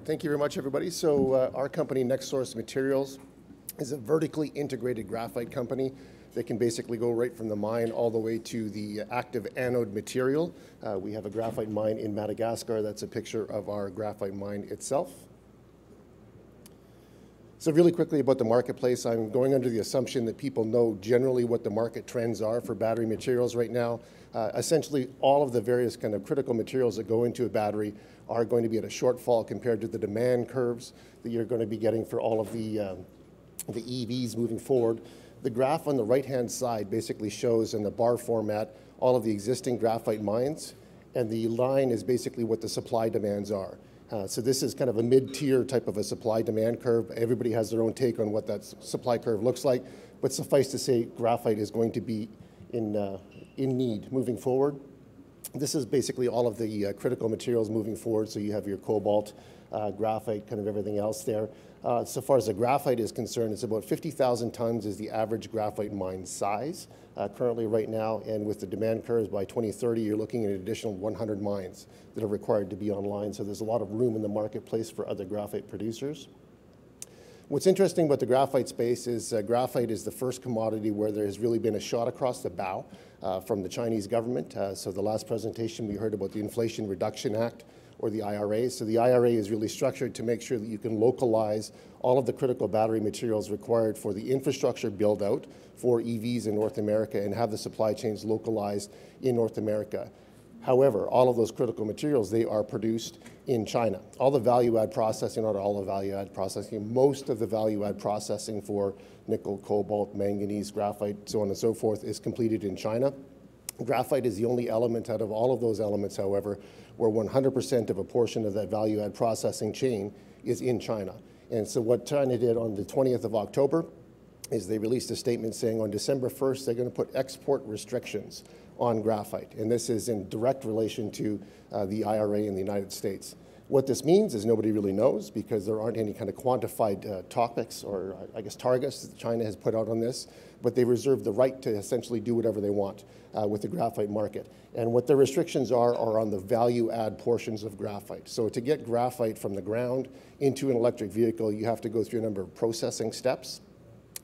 right, thank you very much, everybody. So our company, Nextsource Materials, is a vertically integrated graphite company that can basically go right from the mine all the way to the active anode material. We have a graphite mine in Madagascar. That's a picture of our graphite mine itself. So really quickly about the marketplace, I'm going under the assumption that people know generally what the market trends are for battery materials right now. Essentially, all of the various kind of critical materials that go into a battery are going to be at a shortfall compared to the demand curves that you're going to be getting for all of the EVs moving forward. The graph on the right-hand side basically shows in the bar format all of the existing graphite mines, and the line is basically what the supply demands are. So this is kind of a mid-tier type of a supply-demand curve. Everybody has their own take on what that supply curve looks like, but suffice to say, graphite is going to be in need moving forward. This is basically all of the critical materials moving forward. So you have your cobalt, graphite, kind of everything else there. So far as the graphite is concerned, it's about 50,000 tons is the average graphite mine size currently right now. And with the demand curves by 2030, you're looking at an additional 100 mines that are required to be online. So there's a lot of room in the marketplace for other graphite producers. What's interesting about the graphite space is graphite is the first commodity where there has really been a shot across the bow from the Chinese government. So the last presentation we heard about the Inflation Reduction Act, or the IRA. So the IRA is really structured to make sure that you can localize all of the critical battery materials required for the infrastructure build out for EVs in North America and have the supply chains localized in North America. However, all of those critical materials, they are produced in China. All the value-add processing, not all the value-add processing, most of the value-add processing for nickel, cobalt, manganese, graphite, so on and so forth is completed in China. Graphite is the only element out of all of those elements, however, where 100% of a portion of that value-add processing chain is in China. And so what China did on the 20th of October is they released a statement saying on December 1st, they're going to put export restrictions on graphite. And this is in direct relation to the IRA in the United States. What this means is nobody really knows because there aren't any kind of quantified topics or I guess targets that China has put out on this, but they reserve the right to essentially do whatever they want with the graphite market. And what the restrictions are on the value-add portions of graphite. So to get graphite from the ground into an electric vehicle, you have to go through a number of processing steps.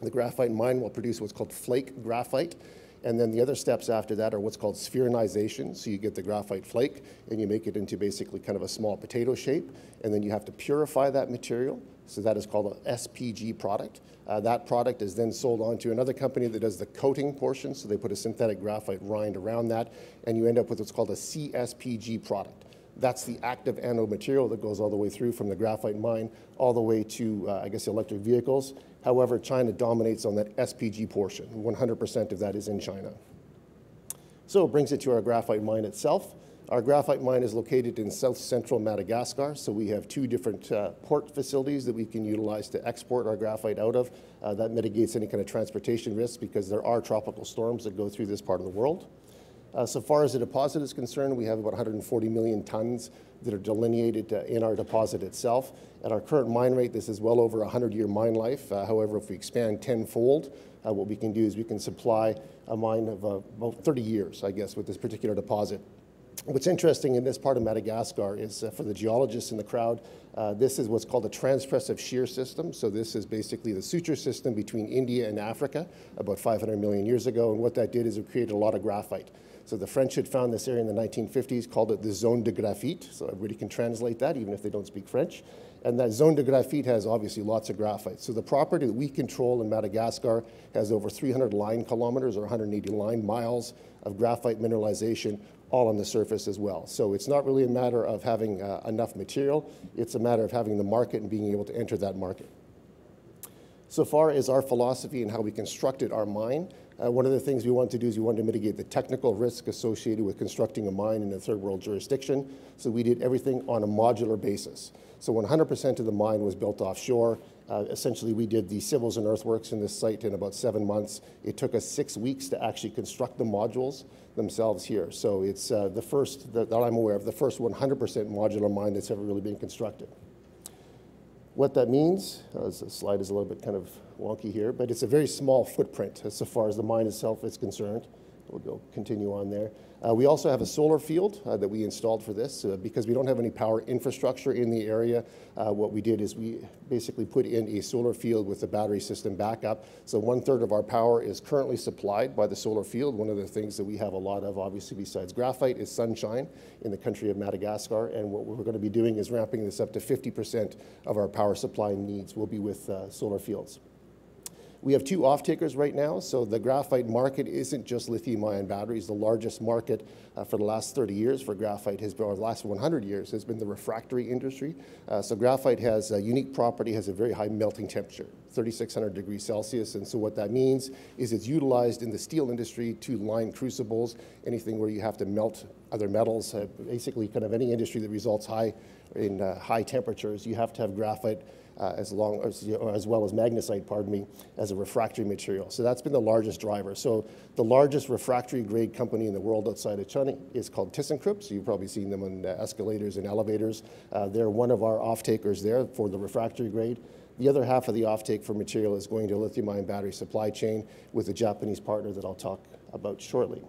The graphite mine will produce what's called flake graphite. And then the other steps after that are what's called spheronization. So you get the graphite flake and you make it into basically kind of a small potato shape. And then you have to purify that material. So that is called an SPG product. That product is then sold on to another company that does the coating portion. So they put a synthetic graphite rind around that. And you end up with what's called a CSPG product. That's the active anode material that goes all the way through from the graphite mine all the way to, I guess, electric vehicles. However, China dominates on that SPG portion. 100% of that is in China. So it brings it to our graphite mine itself. Our graphite mine is located in south-central Madagascar, so we have two different port facilities that we can utilize to export our graphite out of. That mitigates any kind of transportation risks because there are tropical storms that go through this part of the world. So far as the deposit is concerned, we have about 140 million tons that are delineated in our deposit itself. At our current mine rate, this is well over a 100-year mine life. However, if we expand tenfold, what we can do is we can supply a mine of about 30 years, I guess, with this particular deposit. What's interesting in this part of Madagascar is for the geologists in the crowd, this is what's called a transpressive shear system. So this is basically the suture system between India and Africa about 500 million years ago. And what that did is it created a lot of graphite. So the French had found this area in the 1950s, called it the zone de graphite. So everybody can translate that, even if they don't speak French. And that zone de graphite has obviously lots of graphite. So the property that we control in Madagascar has over 300 line kilometers or 180 line miles of graphite mineralization all on the surface as well. So it's not really a matter of having enough material. It's a matter of having the market and being able to enter that market. So far as our philosophy and how we constructed our mine, one of the things we wanted to do is we wanted to mitigate the technical risk associated with constructing a mine in a third world jurisdiction. So we did everything on a modular basis. So 100% of the mine was built offshore. Essentially, we did the civils and earthworks in this site in about 7 months. It took us 6 weeks to actually construct the modules themselves here. So it's the first, that I'm aware of, the first 100% modular mine that's ever really been constructed. What that means, the slide is a little bit kind of wonky here, but it's a very small footprint as far as the mine itself is concerned. we'll go continue on there. We also have a solar field that we installed for this because we don't have any power infrastructure in the area. What we did is we basically put in a solar field with the battery system backup. So 1/3 of our power is currently supplied by the solar field. One of the things that we have a lot of, obviously, besides graphite, is sunshine in the country of Madagascar. And what we're going to be doing is ramping this up to 50% of our power supply needs will be with solar fields. We have 2 off-takers right now, so the graphite market isn't just lithium-ion batteries. The largest market for the last 30 years for graphite has been, or the last 100 years, has been the refractory industry. So graphite has a unique property, has a very high melting temperature, 3,600 degrees Celsius, and so what that means is it's utilized in the steel industry to line crucibles, anything where you have to melt other metals, basically kind of any industry that results in high temperatures, you have to have graphite as well as magnesite, pardon me, as a refractory material. So that's been the largest driver. So the largest refractory grade company in the world outside of China is called ThyssenKrupp. So you've probably seen them on escalators and elevators. They're one of our off-takers there for the refractory grade. The other half of the offtake for material is going to a lithium-ion battery supply chain with a Japanese partner that I'll talk about shortly.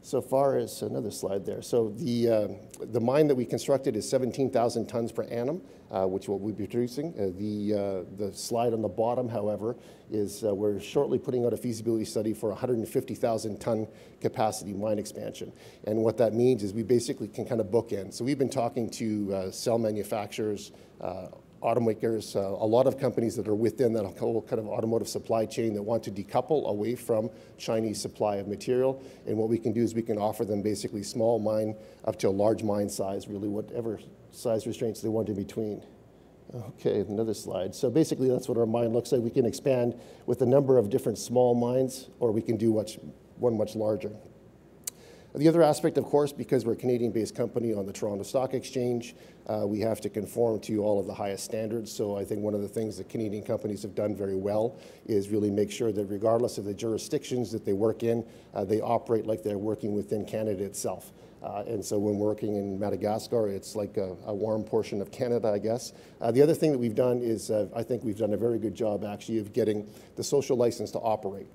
So far as another slide there. So the mine that we constructed is 17,000 tons per annum, which we'll be producing. The slide on the bottom, however, is we're shortly putting out a feasibility study for 150,000 ton capacity mine expansion. And what that means is we basically can kind of bookend. So we've been talking to cell manufacturers, automakers, a lot of companies that are within that whole kind of automotive supply chain that want to decouple away from Chinese supply of material. And what we can do is we can offer them basically small mine up to a large mine size, really whatever size restraints they want in between. Okay, another slide. So basically that's what our mine looks like. We can expand with a number of different small mines, or we can do one much larger. The other aspect, of course, because we're a Canadian-based company on the Toronto Stock Exchange, we have to conform to all of the highest standards. So I think one of the things that Canadian companies have done very well is really make sure that regardless of the jurisdictions that they work in, they operate like they're working within Canada itself. And so when we're working in Madagascar, it's like a warm portion of Canada, I guess. The other thing that we've done is I think we've done a very good job, actually, of getting the social license to operate.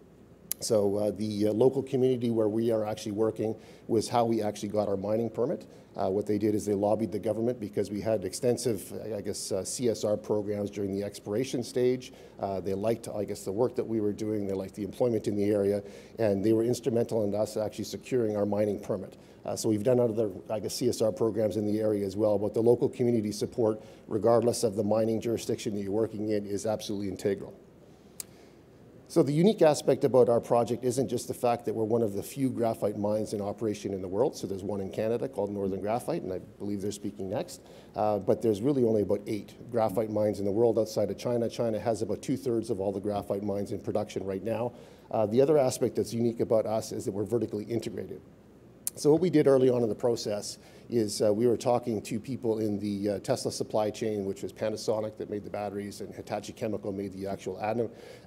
So the local community where we are actually working was how we actually got our mining permit. What they did is they lobbied the government because we had extensive, I guess, CSR programs during the exploration stage. They liked, I guess, the work that we were doing. They liked the employment in the area, and they were instrumental in us actually securing our mining permit. So we've done other, I guess, CSR programs in the area as well, but the local community support, regardless of the mining jurisdiction that you're working in, is absolutely integral. So the unique aspect about our project isn't just the fact that we're one of the few graphite mines in operation in the world. So there's one in Canada called Northern Graphite, and I believe they're speaking next. But there's really only about 8 graphite mines in the world outside of China. China has about 2/3 of all the graphite mines in production right now. The other aspect that's unique about us is that we're vertically integrated. So what we did early on in the process is we were talking to people in the Tesla supply chain, which was Panasonic that made the batteries, and Hitachi Chemical made the actual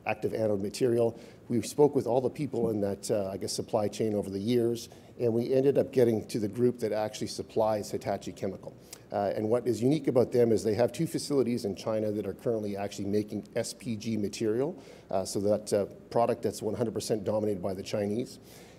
active anode material. We spoke with all the people in that, I guess, supply chain over the years, and we ended up getting to the group that actually supplies Hitachi Chemical. And what is unique about them is they have 2 facilities in China that are currently actually making SPG material, so that product that's 100% dominated by the Chinese.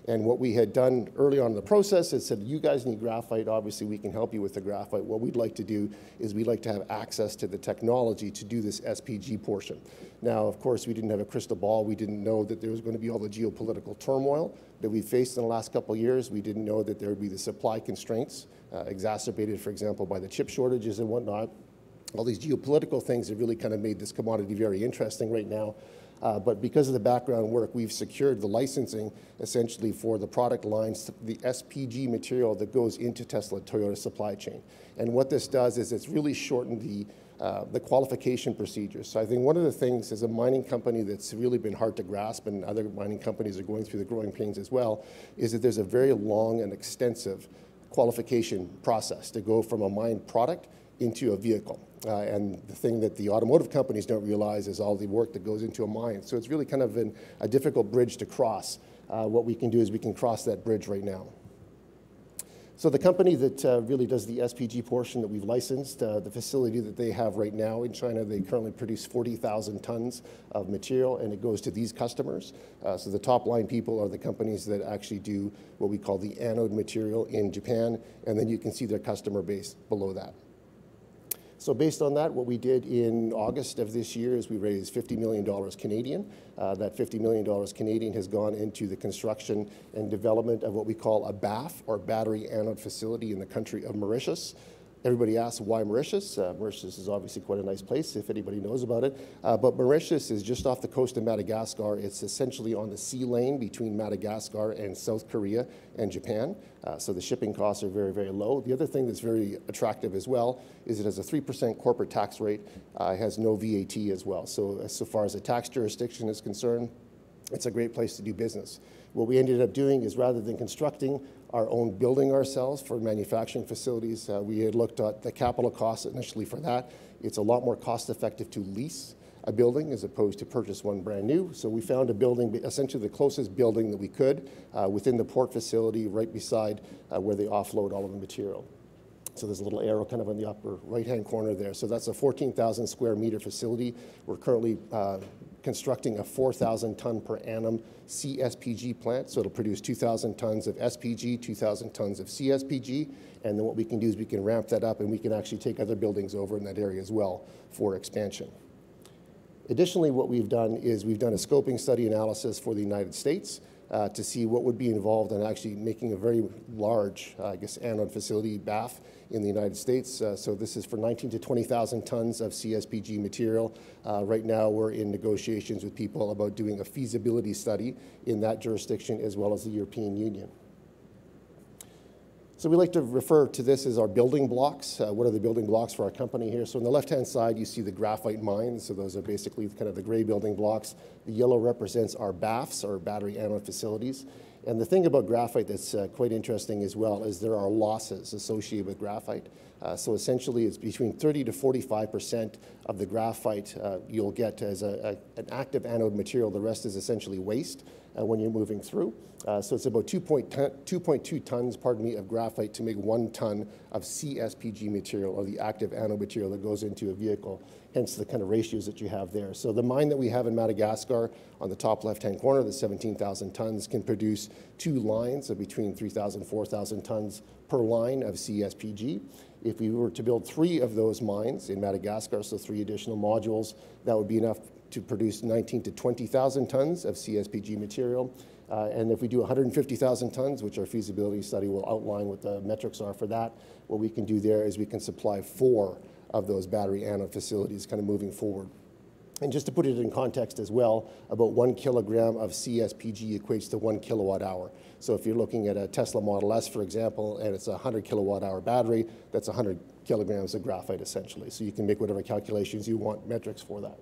And what we had done early on in the process is said, you guys need graphite, obviously we can help you with the graphite. What we'd like to do is we'd like to have access to the technology to do this SPG portion. Now, of course, we didn't have a crystal ball. We didn't know that there was going to be all the geopolitical turmoil that we faced in the last couple of years. We didn't know that there would be the supply constraints, exacerbated, for example, by the chip shortages and whatnot. All these geopolitical things have really kind of made this commodity very interesting right now. But because of the background work, we've secured the licensing essentially for the product lines, the SPG material that goes into Tesla Toyota supply chain. And what this does is it's really shortened the qualification procedures. So I think one of the things as a mining company that's really been hard to grasp, and other mining companies are going through the growing pains as well, is that there's a very long and extensive qualification process to go from a mined product into a vehicle. And the thing that the automotive companies don't realize is all the work that goes into a mine. So it's really kind of a difficult bridge to cross. What we can do is we can cross that bridge right now. So the company that really does the SPG portion that we've licensed, the facility that they have right now in China, they currently produce 40,000 tons of material, and it goes to these customers. So the top line people are the companies that actually do what we call the anode material in Japan, and then you can see their customer base below that. So based on that, what we did in August of this year is we raised $50 million Canadian. That $50 million Canadian has gone into the construction and development of what we call a BAF, or battery anode facility, in the country of Mauritius. Everybody asks, why Mauritius? Mauritius is obviously quite a nice place, if anybody knows about it. But Mauritius is just off the coast of Madagascar. It's essentially on the sea lane between Madagascar and South Korea and Japan. So the shipping costs are very, very low. The other thing that's very attractive as well is it has a 3% corporate tax rate. It has no VAT as well. So far as the tax jurisdiction is concerned, it's a great place to do business. What we ended up doing is, rather than constructing our own building ourselves for manufacturing facilities, we had looked at the capital costs initially for that. It's a lot more cost effective to lease a building as opposed to purchase one brand new. So we found a building, essentially the closest building that we could, within the port facility, right beside where they offload all of the material. So there's a little arrow kind of in the upper right-hand corner there. So that's a 14,000 square meter facility. We're currently constructing a 4,000 ton per annum CSPG plant. So it'll produce 2,000 tons of SPG, 2,000 tons of CSPG. And then what we can do is we can ramp that up, and we can actually take other buildings over in that area as well for expansion. Additionally, what we've done is we've done a scoping study analysis for the United States to see what would be involved in actually making a very large, anode facility, BAF, in the United States. So this is for 19,000 to 20,000 tons of CSPG material. Right now, we're in negotiations with people about doing a feasibility study in that jurisdiction as well as the European Union. So we like to refer to this as our building blocks. What are the building blocks for our company here? So on the left-hand side, you see the graphite mines. So those are basically kind of the gray building blocks. The yellow represents our BAFs, or battery anode facilities. And the thing about graphite that's quite interesting as well is there are losses associated with graphite. So essentially, it's between 30 to 45% of the graphite you'll get as an active anode material. The rest is essentially waste when you're moving through. So it's about 2.2 tons, of graphite to make 1 ton of CSPG material, or the active anode material that goes into a vehicle, hence the kind of ratios that you have there. So the mine that we have in Madagascar on the top left-hand corner, the 17,000 tons, can produce 2 lines of between 3,000 and 4,000 tons per line of CSPG. If we were to build 3 of those mines in Madagascar, so 3 additional modules, that would be enough to produce 19,000 to 20,000 tons of CSPG material. And if we do 150,000 tons, which our feasibility study will outline what the metrics are for that, what we can do there is we can supply 4 of those battery anode facilities kind of moving forward. And just to put it in context as well, about 1 kilogram of CSPG equates to 1 kilowatt hour. So if you're looking at a Tesla Model S, for example, and it's a 100 kilowatt hour battery, that's 100 kilograms of graphite essentially. So you can make whatever calculations you want, metrics for that.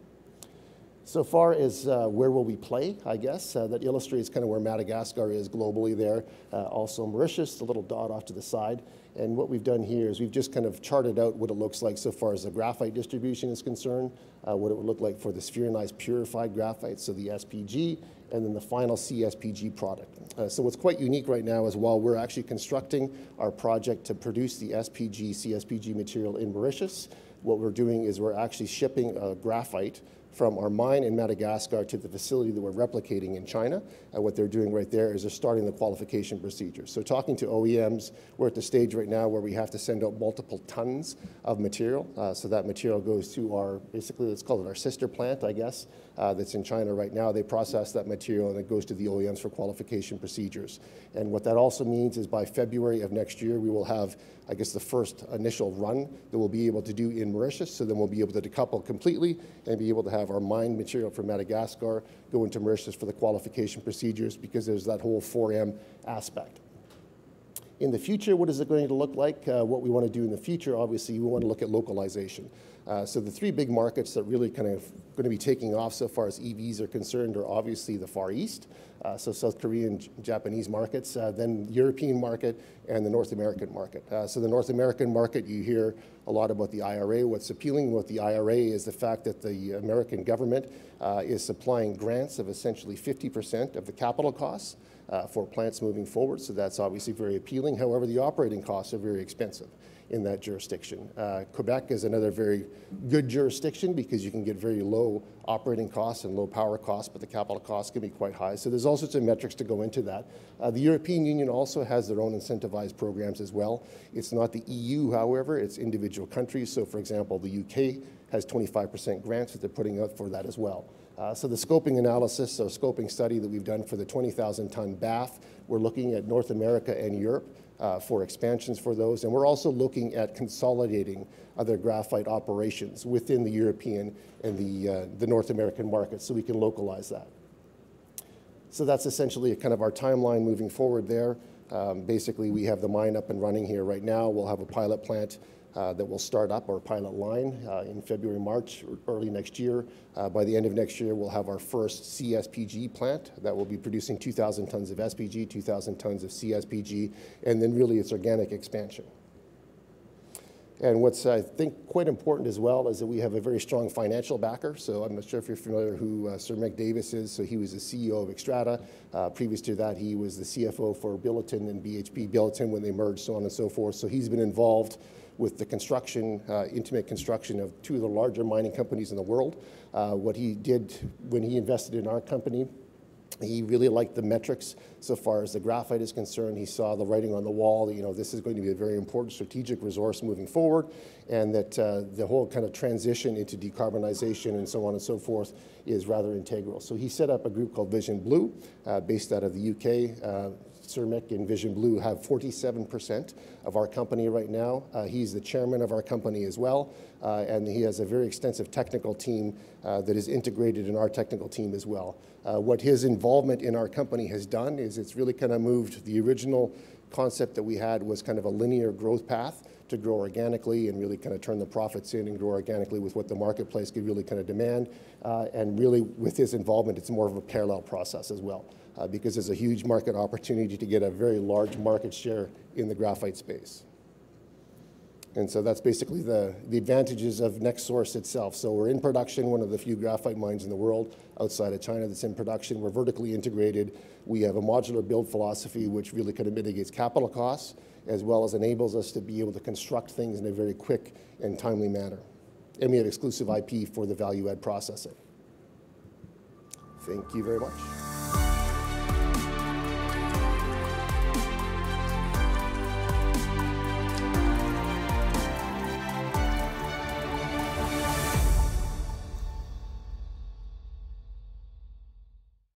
So far as where will we play, I guess, that illustrates kind of where Madagascar is globally there. Also Mauritius, the little dot off to the side. And what we've done here is we've just kind of charted out what it looks like so far as the graphite distribution is concerned, what it would look like for the spheronized purified graphite, so the SPG, and then the final CSPG product. So what's quite unique right now is while we're actually constructing our project to produce the SPG, CSPG material in Mauritius, what we're doing is we're actually shipping graphite from our mine in Madagascar to the facility that we're replicating in China. And what they're doing right there is they're starting the qualification procedure. So talking to OEMs, we're at the stage right now where we have to send out multiple tons of material. So that material goes to our, basically let's call it our sister plant, I guess, that's in China right now. They process that material and it goes to the OEMs for qualification procedures. And what that also means is by February of next year, we will have, I guess, the first initial run that we'll be able to do in Mauritius. So then we'll be able to decouple completely and be able to have our mined material from Madagascar go into Mauritius for the qualification procedures, because there's that whole 4M aspect. In the future, what is it going to look like? What we want to do in the future, obviously, we want to look at localization. So the three big markets that really kind of going to be taking off so far as EVs are concerned are obviously the Far East, so South Korean, Japanese markets, then the European market and the North American market. So the North American market, you hear a lot about the IRA. What's appealing with the IRA is the fact that the American government is supplying grants of essentially 50% of the capital costs for plants moving forward, so that's obviously very appealing. However, the operating costs are very expensive in that jurisdiction. Quebec is another very good jurisdiction because you can get very low operating costs and low power costs, but the capital costs can be quite high. So there's all sorts of metrics to go into that. The European Union also has their own incentivized programs as well. It's not the EU, however, it's individual countries. So for example, the UK has 25% grants that they're putting out for that as well. So the scoping analysis or scoping study that we've done for the 20,000 ton BAF, we're looking at North America and Europe for expansions for those. And we're also looking at consolidating other graphite operations within the European and the North American market so we can localize that. So that's essentially kind of our timeline moving forward there. Basically, we have the mine up and running here right now. We'll have a pilot plant that will start up, or pilot line, in February, March, or early next year. By the end of next year, we'll have our first CSPG plant that will be producing 2,000 tons of SPG, 2,000 tons of CSPG, and then really it's organic expansion. And what's, I think, quite important as well is that we have a very strong financial backer. So I'm not sure if you're familiar who Sir Davis is. So he was the CEO of Xstrata. Previous to that, he was the CFO for Billiton and BHP Billiton when they merged, so on and so forth. So he's been involved with the construction, intimate construction of two of the larger mining companies in the world. What he did when he invested in our company, he really liked the metrics so far as the graphite is concerned. He saw the writing on the wall, you know, this is going to be a very important strategic resource moving forward, and that the whole kind of transition into decarbonization and so on and so forth is rather integral. So he set up a group called Vision Blue, based out of the UK. Sir Mick and Vision Blue have 47% of our company right now. He's the chairman of our company as well, and he has a very extensive technical team that is integrated in our technical team as well. What his involvement in our company has done is it's really kind of moved the original concept that we had was kind of a linear growth path to grow organically and really kind of turn the profits in and grow organically with what the marketplace could really kind of demand. And really with his involvement, it's more of a parallel process as well. Because there's a huge market opportunity to get a very large market share in the graphite space. And so that's basically the advantages of Nextsource itself. So we're in production, one of the few graphite mines in the world outside of China that's in production. We're vertically integrated. We have a modular build philosophy, which really kind of mitigates capital costs, as well as enables us to be able to construct things in a very quick and timely manner. And we have exclusive IP for the value add processing. Thank you very much.